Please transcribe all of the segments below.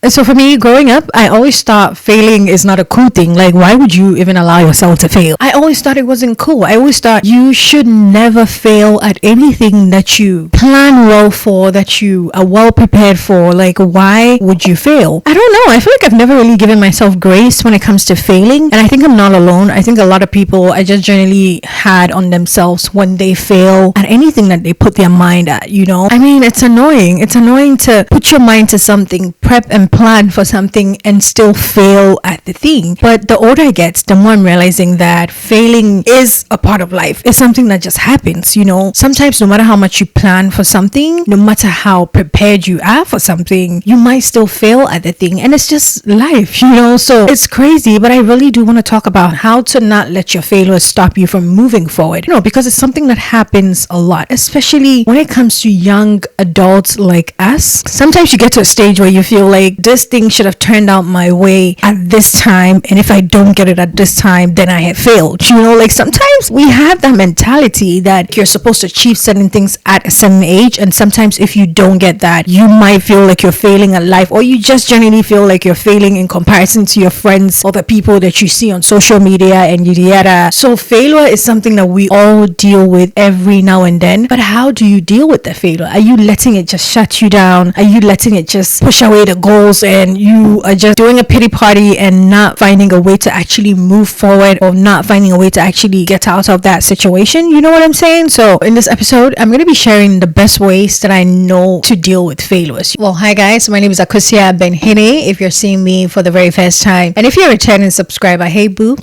And so for me, growing up, I always thought failing is not a cool thing. Like, why would you even allow yourself to fail? I always thought it wasn't cool. I always thought you should never fail at anything that you plan well for, that you are well prepared for. Like, why would you fail? I don't know. I feel like I've never really given myself grace when it comes to failing. And I think I'm not alone. I think a lot of people are just generally hard on themselves when they fail at anything that they put their mind at, you know? I mean, it's annoying. It's annoying to put your mind to something, prep and plan for something, and still fail at the thing. But the older I get, the more I'm realizing that failing is a part of life. It's something that just happens, you know? Sometimes no matter how much you plan for something, no matter how prepared you are for something, you might still fail at the thing. And it's just life, you know? So it's crazy, but I really do want to talk about how to not let your failures stop you from moving forward. You know, because it's something that happens a lot, especially when it comes to young adults like us. Sometimes you get to a stage where you feel like this thing should have turned out my way at this time, and if I don't get it at this time, then I have failed. You know, like sometimes we have that mentality that you're supposed to achieve certain things at a certain age, and sometimes if you don't get that, you might feel like you're failing at life, or you just genuinely feel like you're failing in comparison to your friends or the people that you see on social media and yada. So failure is something that we all deal with every now and then. But how do you deal with the failure? Are you letting it just shut you down? Are you letting it just push away the goals, and you are just doing a pity party and not finding a way to actually move forward, or not finding a way to actually get out of that situation? You know what I'm saying? So in this episode, I'm going to be sharing the best ways that I know to deal with failures. Well, hi guys, my name is Akusia Benhine, if you're seeing me for the very first time. And if you're a returning subscriber, hey boo,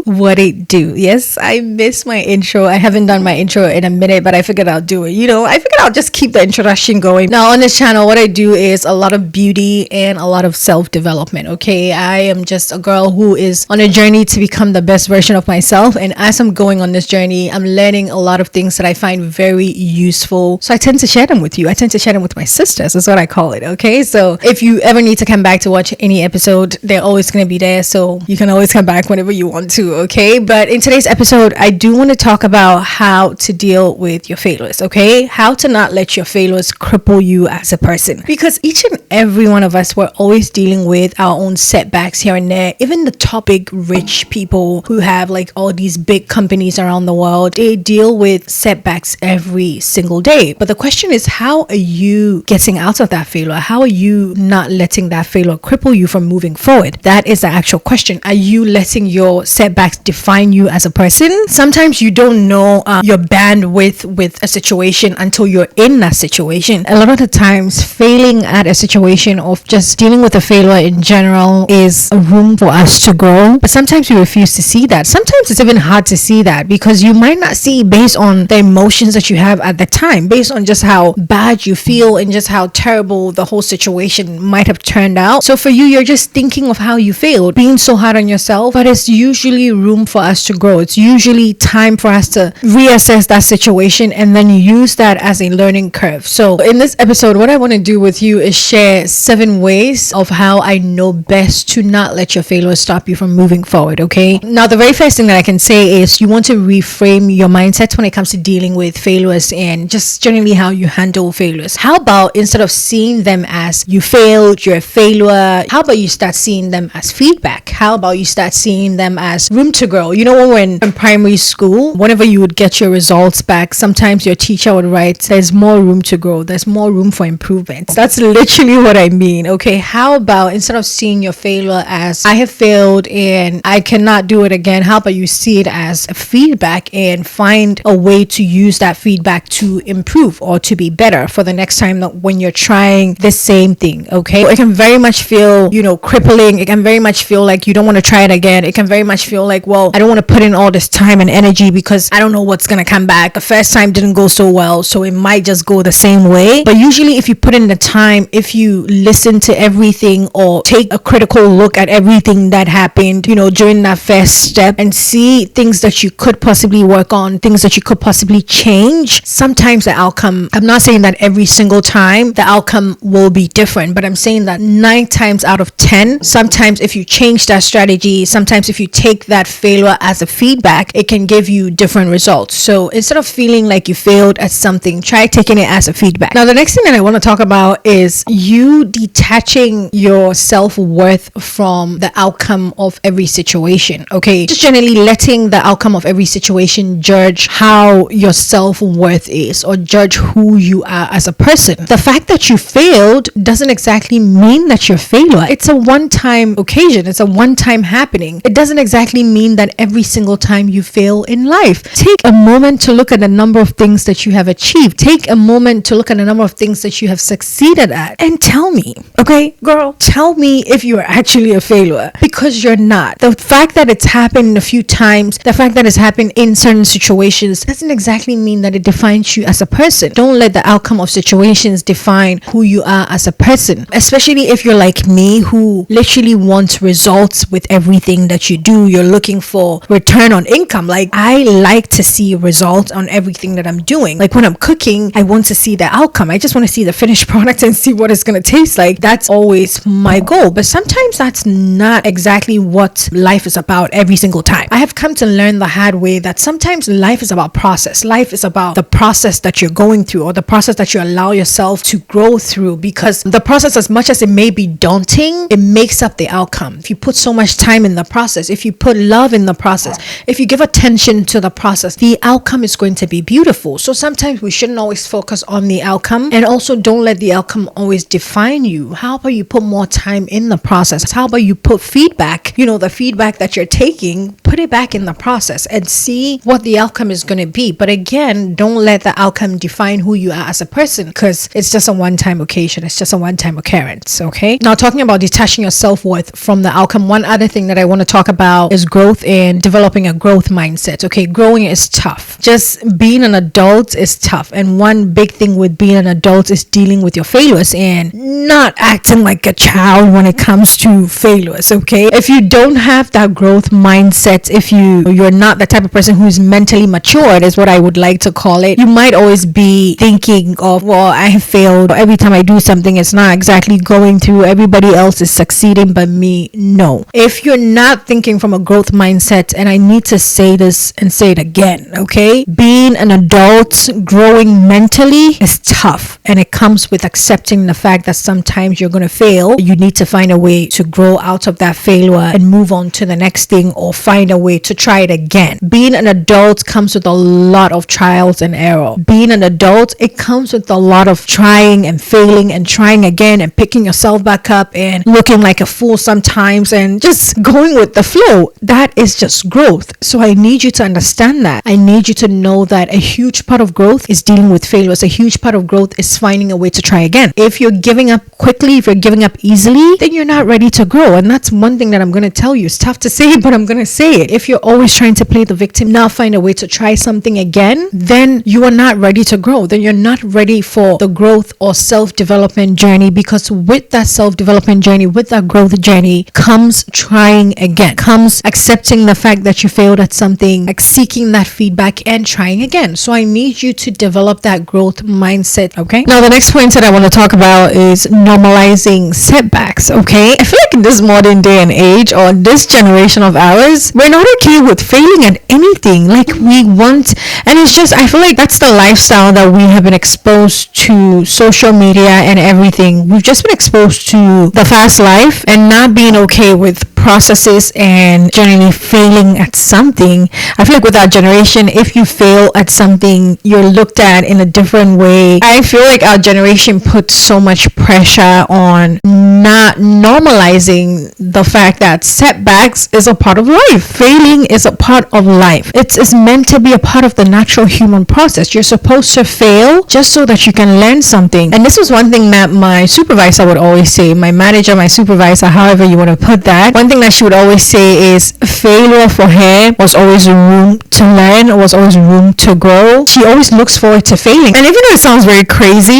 what it do? Yes, I missed my intro. I haven't done my intro in a minute, but I figured I'll do it. You know, I figured I'll just keep the introduction going. Now on this channel, what I do is a lot of beauty and a lot of self-development, okay? I am just a girl who is on a journey to become the best version of myself. And as I'm going on this journey, I'm learning a lot of things that I find very useful. So I tend to share them with you. I tend to share them with my sisters. That's what I call it, okay? So if you ever need to come back to watch any episode, they're always going to be there. So you can always come back whenever you want to, okay? But in today's episode, I do want to talk about how to deal with your failures, okay? How to not let your failures cripple you as a person. Because each and every one of us, we're always dealing with our own setbacks here and there. Even the top big rich people who have like all these big companies around the world, they deal with setbacks every single day. But the question is, how are you getting out of that failure? How are you not letting that failure cripple you from moving forward? That is the actual question. Are you letting your setbacks define you as a person? Sometimes you don't know your bandwidth with a situation until you're in that situation. A lot of the times, failing at a situation or just dealing with a failure in general is a room for us to grow. But sometimes we refuse to see that. Sometimes it's even hard to see that because you might not see based on the emotions that you have at the time, based on just how bad you feel and just how terrible the whole situation might have turned out. So for you, you're just thinking of how you failed, being so hard on yourself. But it's usually room for us to grow. It's usually time for us to reassess that situation and then use that as a learning curve. So in this episode, what I want to do with you is share 7 ways of how I know best to not let your failures stop you from moving forward, okay? Now, the very first thing that I can say is you want to reframe your mindset when it comes to dealing with failures and just generally how you handle failures. How about instead of seeing them as you failed, you're a failure, how about you start seeing them as feedback? How about you start seeing them as room to grow? You know, when in primary school, whenever you would get your results back, sometimes your teacher would write, there's more room to grow, there's more room for improvement. That's literally what I mean, okay? How about instead of seeing your failure as I have failed and I cannot do it again, how about you see it as a feedback and find a way to use that feedback to improve or to be better for the next time that when you're trying the same thing, okay? It can very much feel, you know, crippling. It can very much feel like you don't want to try it again. It can very much feel like, well, I don't want to put in all this time and energy because I don't know what's going to come back. The first time didn't go so well, so it might just go the same way. But usually if you put in the time, if you listen to everything or take a critical look at everything that happened, you know, during that first step and see things that you could possibly work on, things that you could possibly change, sometimes the outcome, I'm not saying that every single time the outcome will be different, but I'm saying that 9 times out of 10, sometimes if you change that strategy, sometimes if you take that failure as a feedback, it can give you different results. So instead of feeling like you failed at something, try taking it as a feedback. Now, the next thing that I want to talk about is you detach detaching your self-worth from the outcome of every situation, okay? Just generally letting the outcome of every situation judge how your self-worth is or judge who you are as a person. The fact that you failed doesn't exactly mean that you're a failure. It's a one-time occasion. It's a one-time happening. It doesn't exactly mean that every single time you fail in life. Take a moment to look at the number of things that you have achieved. Take a moment to look at the number of things that you have succeeded at and tell me, okay, girl, tell me if you are actually a failure, because you're not. The fact that it's happened a few times, the fact that it's happened in certain situations doesn't exactly mean that it defines you as a person. Don't let the outcome of situations define who you are as a person, especially if you're like me, who literally wants results with everything that you do. You're looking for return on income. Like, I like to see results on everything that I'm doing. Like, when I'm cooking, I want to see the outcome. I just want to see the finished product and see what it's going to taste like. That's always my goal. But sometimes that's not exactly what life is about every single time. I have come to learn the hard way that sometimes life is about process. Life is about the process that you're going through, or the process that you allow yourself to grow through, because the process, as much as it may be daunting, it makes up the outcome. If you put so much time in the process, if you put love in the process, if you give attention to the process, the outcome is going to be beautiful. So sometimes we shouldn't always focus on the outcome, and also don't let the outcome always define you. How about you put more time in the process? How about you put feedback, the feedback that you're taking, put it back in the process and see what the outcome is going to be. But again, don't let the outcome define who you are as a person, because it's just a one-time occasion. It's just a one-time occurrence, okay? Now, talking about detaching your self-worth from the outcome, one other thing that I want to talk about is growth and developing a growth mindset, okay? Growing is tough. Just being an adult is tough. And one big thing with being an adult is dealing with your failures and not acting like a child when it comes to failures, okay? If you don't have that growth mindset, if you're not the type of person who's mentally matured, is what I would like to call it, you might always be thinking of, well, I have failed. Every time I do something, it's not exactly going through. Everybody else is succeeding but me. No. If you're not thinking from a growth mindset, and I need to say this and say it again, okay? Being an adult, growing mentally is tough, and it comes with accepting the fact that sometimes you're going to fail. You need to find a way to grow out of that failure and move on to the next thing, or find a way to try it again. Being an adult comes with a lot of trials and error. Being an adult, it comes with a lot of trying and failing and trying again and picking yourself back up and looking like a fool sometimes and just going with the flow. That is just growth. So I need you to understand that. I need you to know that a huge part of growth is dealing with failures. A huge part of growth is finding a way to try again. If you're giving up quickly, if you're giving up easily, then you're not ready to grow. And that's one thing that I'm going to tell you. It's tough to say, but I'm going to say it. If you're always trying to play the victim, now find a way to try something again, then you are not ready to grow. Then you're not ready for the growth or self-development journey, because with that self-development journey, with that growth journey, comes trying again, comes accepting the fact that you failed at something, like seeking that feedback and trying again. So I need you to develop that growth mindset, okay? Now, the next point that I want to talk about is normalizing setbacks, okay? I feel like in this modern day and age, or this generation of ours, we're not okay with failing at anything. Like, we want, and it's just, I feel like that's the lifestyle that we have been exposed to, social media and everything. We've just been exposed to the fast life and not being okay with processes and generally failing at something. I feel like with our generation, if you fail at something, you're looked at in a different way. I feel like our generation puts so much pressure on not normalizing the fact that setbacks is a part of life. Failing is a part of life. It's meant to be a part of the natural human process. You're supposed to fail just so that you can learn something. And this was one thing that my supervisor would always say, my manager, my supervisor, however you want to put that. One thing that she would always say is failure for her was always room to learn, was always room to grow. She always looks forward to failing. And even though it sounds very crazy,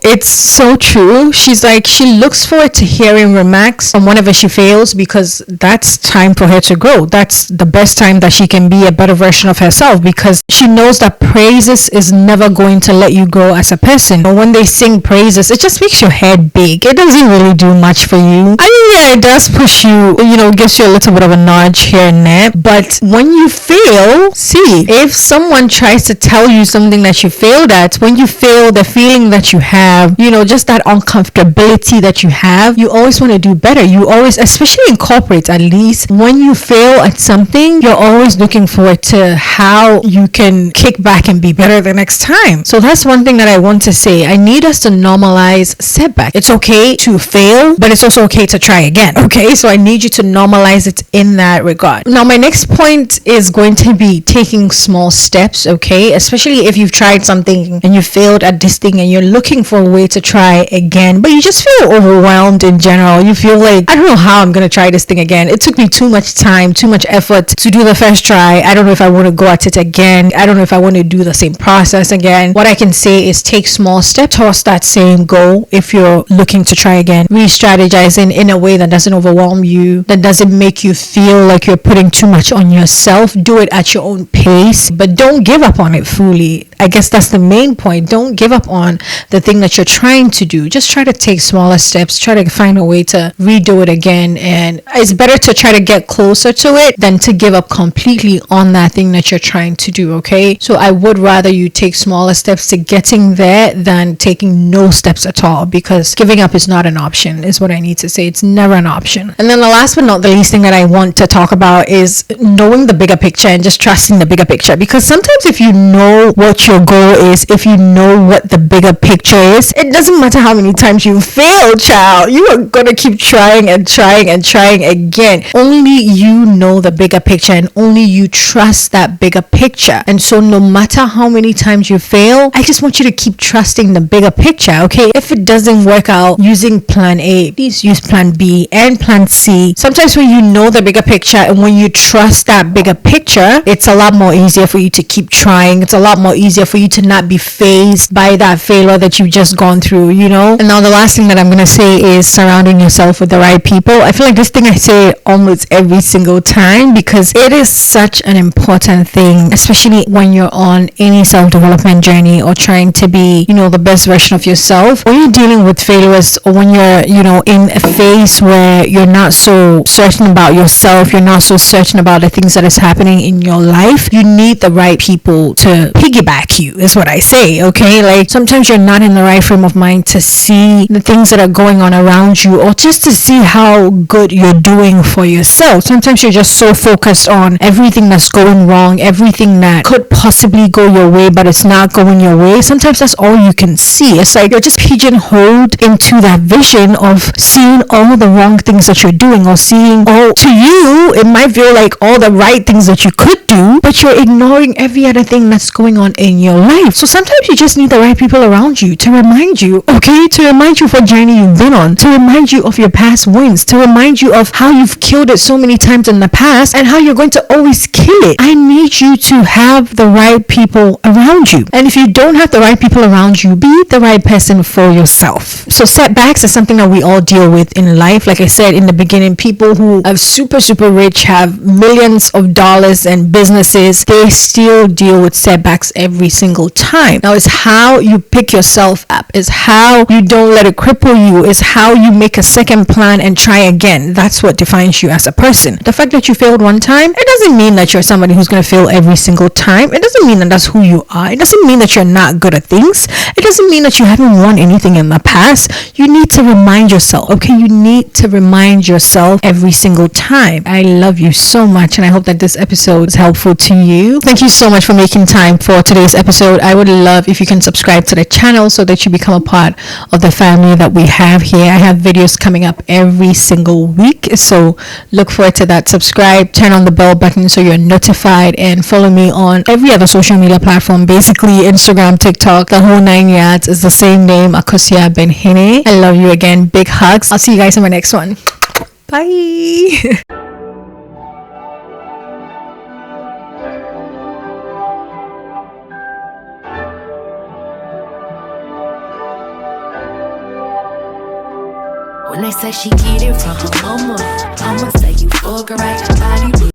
it's so true. She's like, she looks forward to hearing remarks from whenever she fails, because that's time for her to grow. That's the best time that she can be a better version of herself, because she knows that praises is never going to let you grow as a person. But when they sing praises, it just makes your head big. It doesn't really do much for you. I mean, yeah, it does push you you, gives you a little bit of a nudge here and there. But when you fail, see, if someone tries to tell you something that you failed at, when you fail, the feeling that you have, just that uncomfortability that you have, you always want to do better. You always, especially in corporate at least, when you fail at something, you're always looking forward to how you can kick back and be better the next time. So that's one thing that I want to say. I need us to normalize setback. It's okay to fail, but it's also okay to try again. Okay, so I need you to normalize it in that regard. Now, my next point is going to be taking small steps, okay? Especially if you've tried something and you failed at this thing and you're looking for a way to try again, but you just feel overwhelmed in general. You feel like, I don't know how I'm going to try this thing again. It took me too much time, too much effort to do the first try. I don't know if I want to go at it again. I don't know if I want to do the same process again. What I can say is take small steps towards that same goal if you're looking to try again. Re-strategizing in a way that doesn't overwhelm you, that doesn't make you feel like you're putting too much on yourself. Do it at your own pace, but don't give up on it fully. I guess that's the main point. Don't give up on the thing that you're trying to do. Just try to take smaller steps. Try to find a way to redo it again. And it's better to try to get closer to it than to give up completely on that thing that you're trying to do, okay? So I would rather you take smaller steps to getting there than taking no steps at all, because giving up is not an option, is what I need to say. It's never an option. And then the last but not the least thing that I want to talk about is knowing the bigger picture and just trusting the bigger picture. Because sometimes if you know what your goal is, if you know what the bigger picture is, it doesn't matter how many times you fail, child. You are going to keep trying and trying and trying again. Only you know the bigger picture and only you trust that bigger picture. And so no matter how many times you fail, I just want you to keep trusting the bigger picture, okay? If it doesn't work out using plan A, please use plan B and plan C. Sometimes when you know the bigger picture and when you trust that bigger picture, it's a lot more easier for you to keep trying. It's a lot more easier for you to not be fazed by that failure that you've just gone through, And now the last thing that I'm going to say is surrounding yourself with the right people. I feel like this thing I say almost every single time because it is such an important thing, especially when you're on any self-development journey or trying to be, the best version of yourself. When you're dealing with failures or when you're, in a phase where you're not so certain about yourself, you're not so certain about the things that is happening in your life, you need the right people to piggyback you, is what I say, okay? Like sometimes you're not in the right frame of mind to see the things that are going on around you or just to see how good you're doing for yourself. Sometimes you're just so focused on everything that's going wrong, everything that could possibly go your way but it's not going your way. Sometimes that's all you can see. It's like you're just pigeonholed into that vision of seeing all the wrong things that you're doing or seeing to you it might feel like all the right things that you could do, but you're ignoring every other thing that's going on in your life. So sometimes you just need the right people around you to remind you, okay, to remind you of what journey you've been on, to remind you of your past wins, to remind you of how you've killed it so many times in the past and how you're going to always kill it. I need you to have the right people around you. And if you don't have the right people around you, be the right person for yourself. So setbacks is something that we all deal with in life. Like I said in the beginning, people who are super rich, have millions of dollars and businesses, they still deal with setbacks every single time. Now it's how you pick yourself up, is how you don't let it cripple you, is how you make a second plan and try again. That's what defines you as a person. The fact that you failed one time, it doesn't mean that you're somebody who's going to fail every single time. It doesn't mean that that's who you are. It doesn't mean that you're not good at things. It doesn't mean that you haven't won anything in the past. You need to remind yourself, okay? You need to remind yourself every single time. I love you so much and I hope that this episode is helpful to you. Thank you so much for making time for today's episode. I would love if you can subscribe to the channel so that you become a part of the family that we have here. I have videos coming up every single week, so look forward to that. Subscribe, turn on the bell button so you're notified, and follow me on every other social media platform, basically Instagram, TikTok, the whole 9 yards is the same name, Akosia Benhene. I love you again. Big hugs. I'll see you guys in my next one. Bye. When they say she get it from her mama, I'ma say you fuck her right, body